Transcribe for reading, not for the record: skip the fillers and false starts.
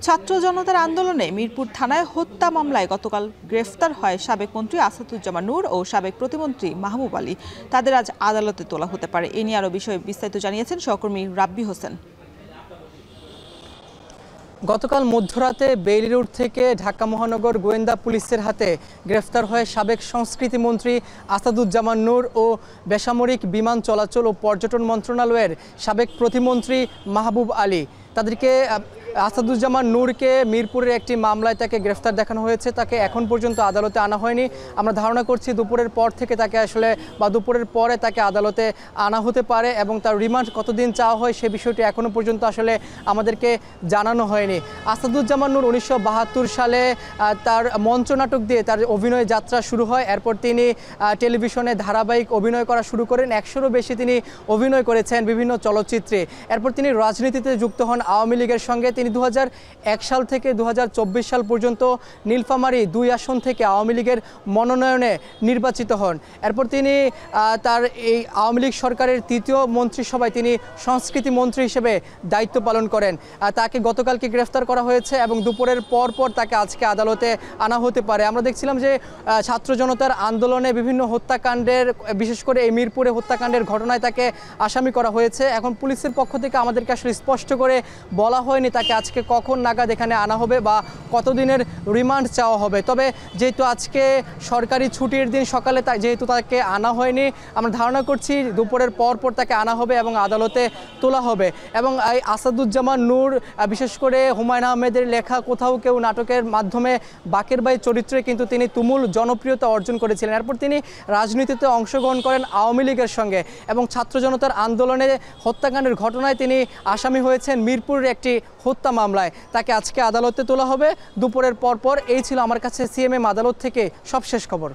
ছাত্র জনতার আন্দোলনে মিরপুর থানায় হত্যা মামলায় গতকাল গ্রেফতার হয় সাবেক মন্ত্রী আসাদুজ্জামান নূর ও সাবেক প্রতিমন্ত্রী মাহবুব আলী। তাদের আজ আদালতে তোলা হতে পারে। এ নিয়ে আরও বিষয়ে বিস্তারিত জানিয়েছেন সহকর্মী রাব্বি হোসেন। গতকাল মধ্যরাতে বেইলি রোড থেকে ঢাকা মহানগর গোয়েন্দা পুলিশের হাতে গ্রেফতার হয় সাবেক সংস্কৃতি মন্ত্রী আসাদুজ্জামান নূর ও বেসামরিক বিমান চলাচল ও পর্যটন মন্ত্রণালয়ের সাবেক প্রতিমন্ত্রী মাহবুব আলী। তাদেরকে আসাদুজ্জামান নূরকে মিরপুরের একটি মামলায় তাকে গ্রেফতার দেখানো হয়েছে। তাকে এখন পর্যন্ত আদালতে আনা হয়নি। আমরা ধারণা করছি দুপুরের পর থেকে তাকে দুপুরের পরে তাকে আদালতে আনা হতে পারে এবং তার রিমান্ড কতদিন চাওয়া হয় সে বিষয়টি এখনও পর্যন্ত আমাদেরকে জানানো হয়নি। আসাদুজ্জামান নূর 1972 সালে তার মঞ্চনাটক দিয়ে তার অভিনয় যাত্রা শুরু হয়। এরপর তিনি টেলিভিশনে ধারাবাহিক অভিনয় করা শুরু করেন। 100-রও বেশি তিনি অভিনয় করেছেন বিভিন্ন চলচ্চিত্রে। এরপর তিনি রাজনীতিতে যুক্ত হন আওয়ামী লীগের সঙ্গে। তিনি 2001 সাল থেকে 2024 সাল পর্যন্ত নীলফামারী 2 আসন থেকে আওয়ামী লীগের মনোনয়নে নির্বাচিত হন। এরপর তিনি তার এই আওয়ামী লীগ সরকারের 3য় মন্ত্রিসভায় তিনি সংস্কৃতি মন্ত্রী হিসেবে দায়িত্ব পালন করেন। তাকে গতকালকে গ্রেফতার করা হয়েছে এবং দুপুরের পর তাকে আজকে আদালতে আনা হতে পারে। আমরা দেখছিলাম যে ছাত্র জনতার আন্দোলনে বিভিন্ন হত্যাকাণ্ডের, বিশেষ করে এই মিরপুরে হত্যাকাণ্ডের ঘটনায় তাকে আসামি করা হয়েছে। এখন পুলিশের পক্ষ থেকে আমাদেরকে স্পষ্ট করে বলা হয়নি তাকে আজকে কখন নাগাদ এখানে আনা হবে বা কতদিনের রিমান্ড চাওয়া হবে। তবে যেহেতু আজকে সরকারি ছুটির দিন সকালে যেহেতু তাকে আনা হয়নি, আমরা ধারণা করছি দুপুরের পর তাকে আনা হবে এবং আদালতে তোলা হবে। এবং এই আসাদুজ্জামান নূর বিশেষ করে হুমায়ুন আহমেদের লেখা কোথাও কেউ নাটকের মাধ্যমে বাকের ভাই চরিত্রে কিন্তু তিনি তুমুল জনপ্রিয়তা অর্জন করেছিলেন। এরপর তিনি রাজনীতিতে অংশগ্রহণ করেন আওয়ামী লীগের সঙ্গে এবং ছাত্র জনতার আন্দোলনে হত্যাকাণ্ডের ঘটনায় তিনি আসামি হয়েছেন মিরপুরের একটি হত্যা মামলায়। তাকে আজকে আদালতে তোলা হবে দুপুরের পর। এই ছিল আমার কাছে সিএমএম আদালত থেকে সবশেষ খবর।